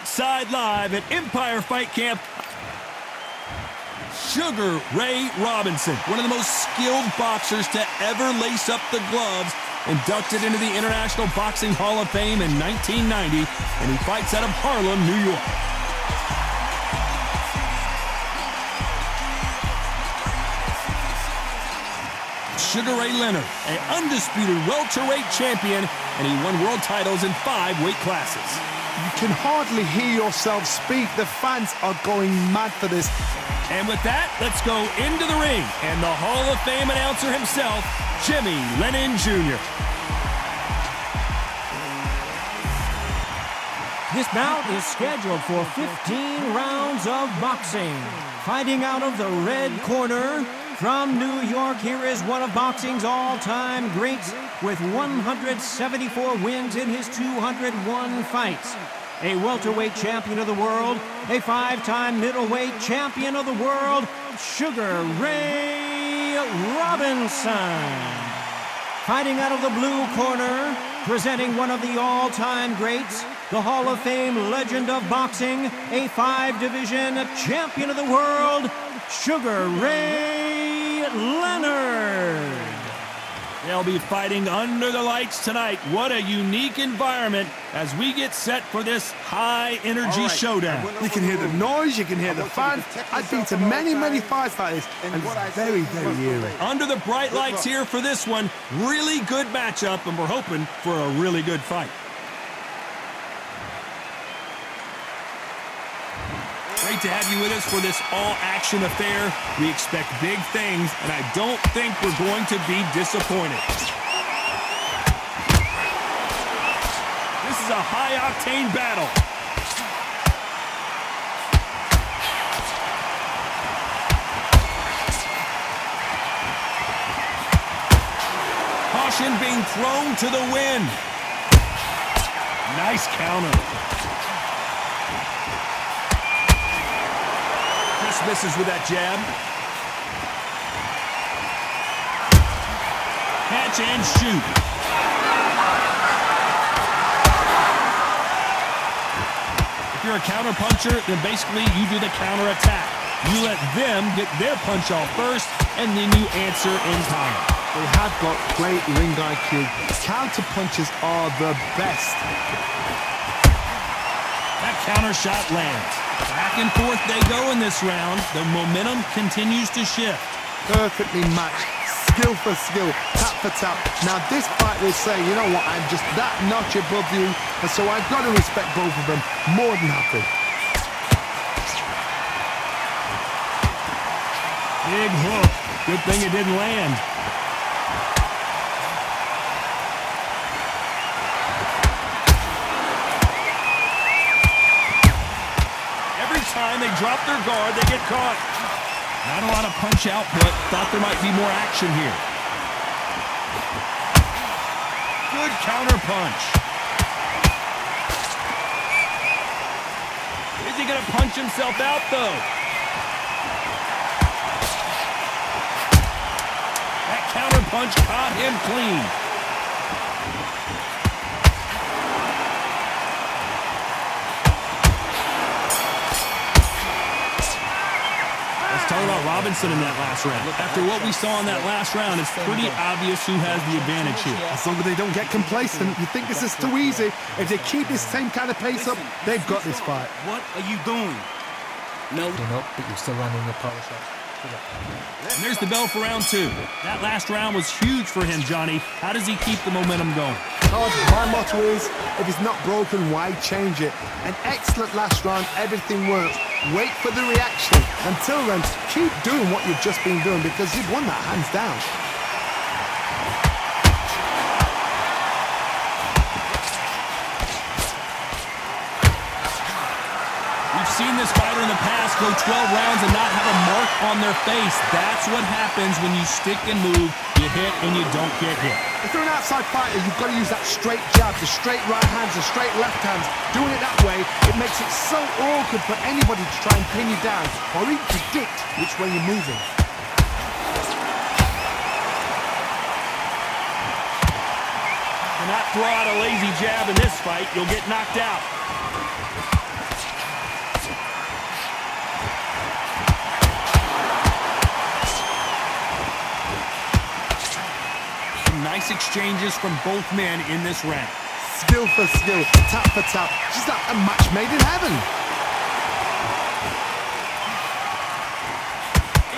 Outside Live at Empire Fight Camp. Sugar Ray Robinson, one of the most skilled boxers to ever lace up the gloves, inducted into the International Boxing Hall of Fame in 1990, and he fights out of Harlem, New York. Sugar Ray Leonard, an undisputed welterweight champion, and he won world titles in 5 weight classes. You can hardly hear yourself speak. The fans are going mad for this. And with that, let's go into the ring and the Hall of Fame announcer himself, Jimmy Lennon Jr. This bout is scheduled for 15 rounds of boxing. Fighting out of the red corner, from New York, here is one of boxing's all-time greats with 174 wins in his 201 fights. A welterweight champion of the world, a 5-time middleweight champion of the world, Sugar Ray Robinson. Fighting out of the blue corner, presenting one of the all-time greats, the Hall of Fame legend of boxing, a 5-division champion of the world, Sugar Ray Leonard. They'll be fighting under the lights tonight. What a unique environment as we get set for this high-energy showdown. You can hear the noise, you can hear the fans. I've been to many, many fights like this, and it's very, very eerie. Under the bright lights here for this one, really good matchup, and we're hoping for a really good fight. Great to have you with us for this all-action affair. We expect big things, and I don't think we're going to be disappointed. This is a high-octane battle. Caution being thrown to the wind. Nice counter. Misses with that jab. Catch and shoot. If you're a counter puncher, then basically you do the counter attack. You let them get their punch off first, and then you answer in time. They have got great ring IQ. Counter punches are the best. That counter shot lands. Back and forth they go in this round. The momentum continues to shift. Perfectly matched. Skill for skill. Tap for tap. Now this fighter is saying, you know what, I'm just that notch above you, and so I've got to respect both of them. More than happy. Big hook. Good thing it didn't land. Time they drop their guard, they get caught. Not a lot of punch output. Thought there might be more action here. Good counter punch. Is he gonna punch himself out though? That counter punch caught him clean. Talk about Robinson in that last round. After what we saw in that last round, it's pretty obvious who has the advantage here. As long as they don't get complacent, you think this is too easy. If they keep this same kind of pace up, they've got this fight. What are you doing? No. You're not, but you're still landing your power shots. And there's the bell for round 2. That last round was huge for him, Johnny. How does he keep the momentum going? My motto is, if it's not broken, why change it? An excellent last round, everything works. Wait for the reaction. Until then, keep doing what you've just been doing because you've won that hands down. We've seen this fighter in the past go 12 rounds and not have a mark on their face. That's what happens when you stick and move, you hit and you don't get hit. If you're an outside fighter, you've got to use that straight jab, the straight right hands, the straight left hands. Doing it that way, it makes it so awkward for anybody to try and pin you down or even predict which way you're moving. Do not throw out a lazy jab in this fight. You'll get knocked out. exchanges from both men in this round. Skill for skill, tap for tap. She's like a match made in heaven.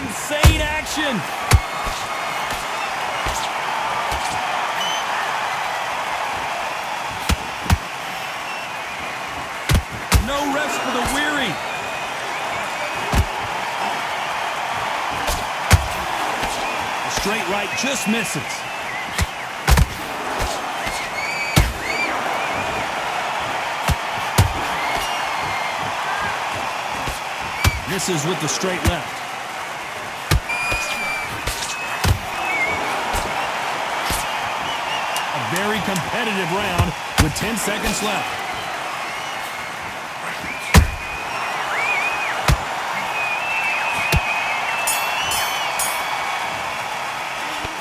Insane action. No rest for the weary. The straight right just misses. Misses with the straight left. A very competitive round with 10 seconds left.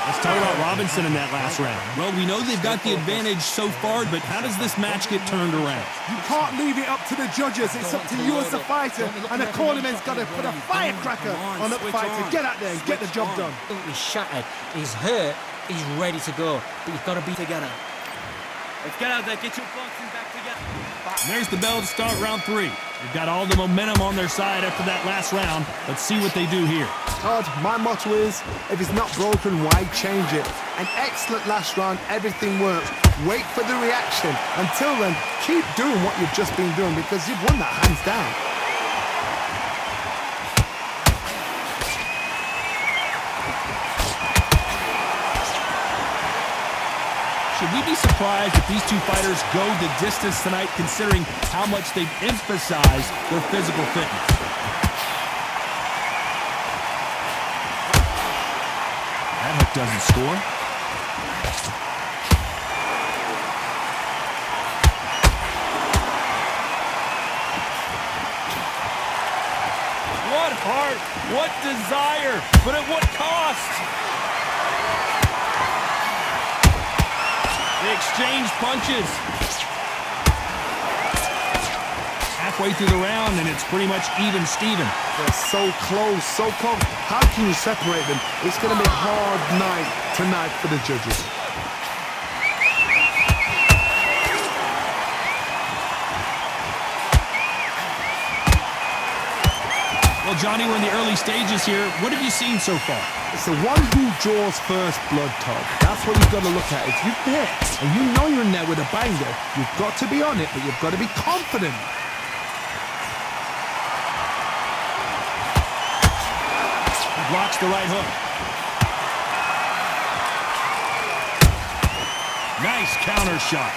Let's talk about Robinson in that last round. Well, we know they've got the advantage so far, but how does this match get turned around? You can't leave it up to the judges. It's up to you as the fighter, and the cornerman's got to put a firecracker on that fighter. Get out there and get the job done. He's shattered. He's hurt. He's ready to go. But you've got to be together. Let's get out there, get your boxing back together. And there's the bell to start round 3. They've got all the momentum on their side after that last round. Let's see what they do here. Todd, my motto is, if it's not broken, why change it? An excellent last round, everything works. Wait for the reaction. Until then, keep doing what you've just been doing because you've won that hands down. Should we be surprised if these two fighters go the distance tonight, considering how much they've emphasized their physical fitness? That hook doesn't score. What heart, what desire, but at what cost? They exchange punches. Halfway through the round, and it's pretty much even Steven. They're so close, so close. How can you separate them? It's going to be a hard night tonight for the judges. Well, Johnny, we're in the early stages here. What have you seen so far? It's the one who draws first blood, Todd. That's what you've got to look at. If you've hit and you know you're in there with a banger, you've got to be on it, but you've got to be confident. He blocks the right hook. Nice counter shot.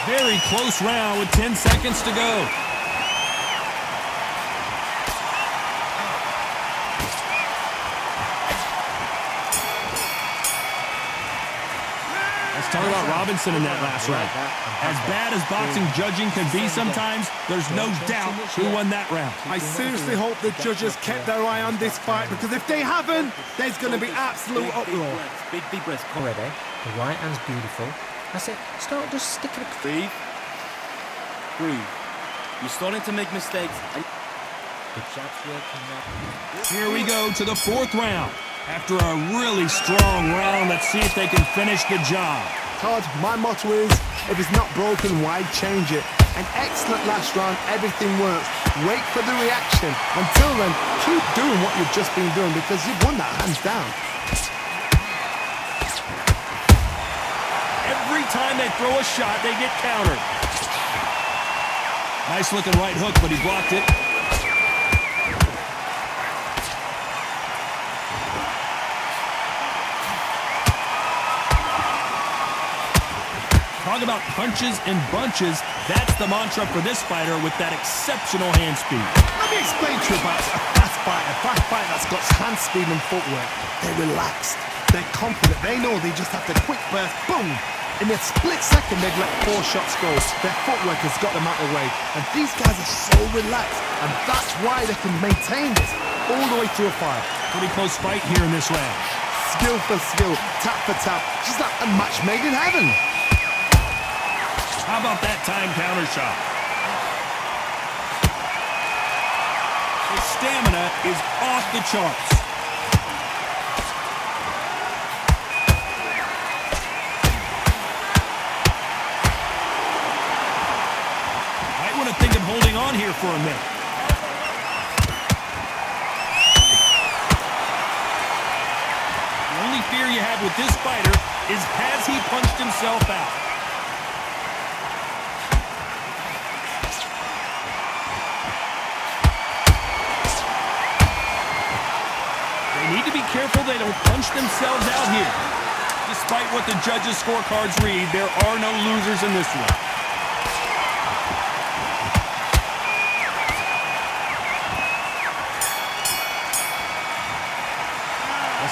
Very close round with 10 seconds to go. Let's talk about Robinson in that last round. As bad as boxing judging can be sometimes, there's no doubt who won that round. I seriously hope the judges kept their eye on this fight, because if they haven't, there's going to be absolute uproar. Big deep breaths. Already. The right hand's beautiful. That's it. Start just sticking it. Breathe. Breathe. You're starting to make mistakes. The jab's working now. Here we go to the 4th round. After a really strong round, let's see if they can finish the job. Todd, my motto is, if it's not broken, why change it? An excellent last round, everything works. Wait for the reaction. Until then, keep doing what you've just been doing because you've won that hands down. Every time they throw a shot, they get countered. Nice looking right hook, but he blocked it. Talk about punches and bunches. That's the mantra for this fighter with that exceptional hand speed. Let me explain to you about a fast fighter that's got hand speed and footwork. They're relaxed. They're confident. They know they just have to quick burst, boom. In a split second, they've let 4 shots go. Their footwork has got them out of the way. And these guys are so relaxed. And that's why they can maintain this all the way through a fight. Pretty close fight here in this round. Skill for skill, tap for tap. She's like a match made in heaven. How about that time counter shot? He His stamina is off the charts. Might want to think of holding on here for a minute. The only fear you have with this fighter is, has he punched himself out? They need to be careful they don't punch themselves out here. Despite what the judges' scorecards read, there are no losers in this one.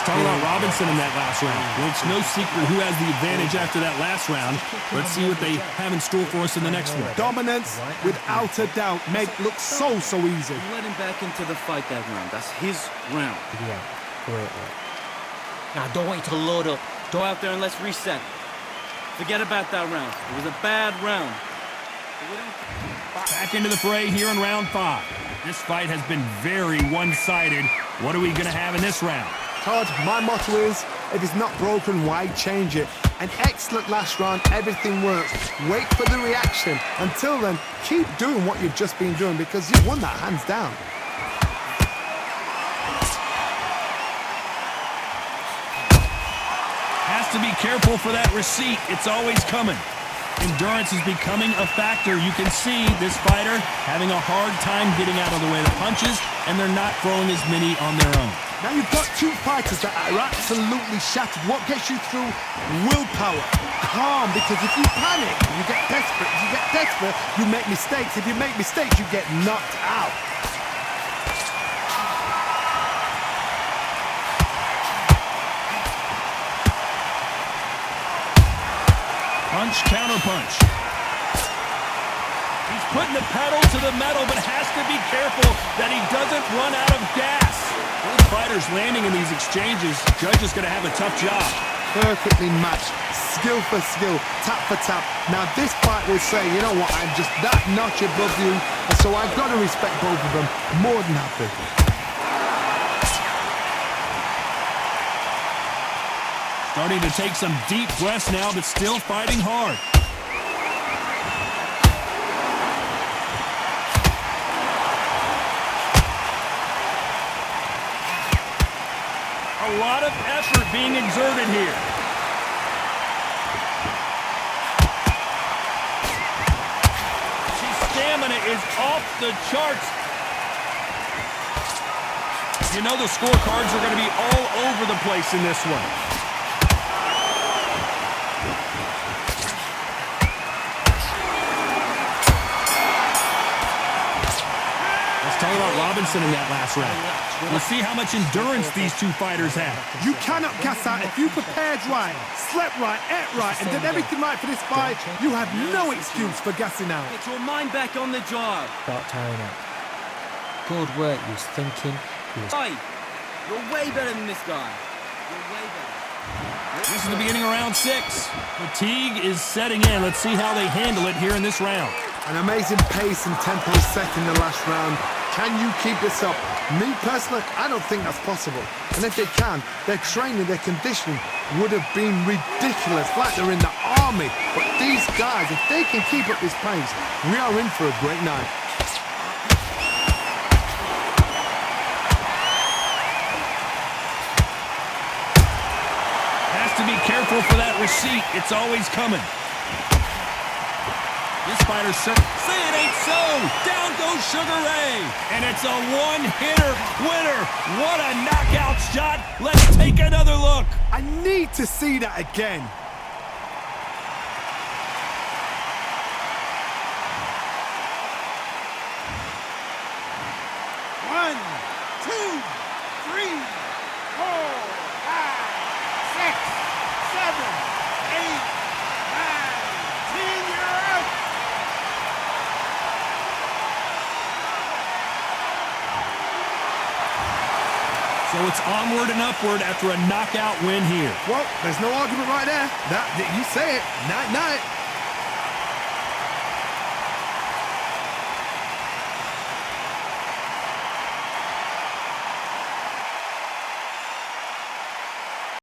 Talking about Robinson in that last round. Well, it's no secret who has the advantage after that last round. Let's see what they have in store for us in the next one. Dominance, without a doubt, made look so easy. Let him back into the fight that round. That's his round. Yeah, great work. Now, I don't want you to load up. Go out there and let's reset. Forget about that round. It was a bad round. Back into the fray here in round 5. This fight has been very one-sided. What are we going to have in this round? Todd, my motto is, if it's not broken, why change it? An excellent last round, everything works. Wait for the reaction. Until then, keep doing what you've just been doing because you've won that hands down. Has to be careful for that receipt. It's always coming. Endurance is becoming a factor. You can see this fighter having a hard time getting out of the way of the punches, and they're not throwing as many on their own. Now you've got two fighters that are absolutely shattered. What gets you through? Willpower. Calm, because if you panic, you get desperate. If you get desperate, you make mistakes. If you make mistakes, you get knocked out. Punch, counter punch. He's putting the pedal to the metal, but has to be careful that he doesn't run out of gas. Both fighters landing in these exchanges. Judge is going to have a tough job. Perfectly matched, skill for skill, tap for tap. Now this fight will say, you know what, I'm just that notch above you, and so I've got to respect both of them. More than happy. Starting to take some deep breaths now, but still fighting hard. A lot of effort being exerted here. His stamina is off the charts. You know the scorecards are going to be all over the place in this one. Talk about Robinson in that last round. We'll see how much endurance these two fighters have. You cannot gas out. If you prepared right, slept right, ate right, and did everything right for this fight, you have no excuse for gassing out. Get your mind back on the job. Start tiring out. Good work. He was thinking. He was... Hey, you're way better than this guy. You're way better. This is the beginning of round 6. Fatigue is setting in. Let's see how they handle it here in this round. An amazing pace and tempo set in the last round. Can you keep this up? Me personally, I don't think that's possible. And if they can, their training, their conditioning would have been ridiculous, like they're in the army. But these guys, if they can keep up this pace, we are in for a great night. Has to be careful for that receipt. It's always coming. This fighter say it ain't so. Down goes Sugar Ray. And it's a one-hitter winner. What a knockout shot. Let's take another look. I need to see that again. One, two, three, 4, 5, 6, 7, 8, 9, 10. You're out. So it's onward and upward after a knockout win here. Well, there's no argument right there. You say it. Night, night.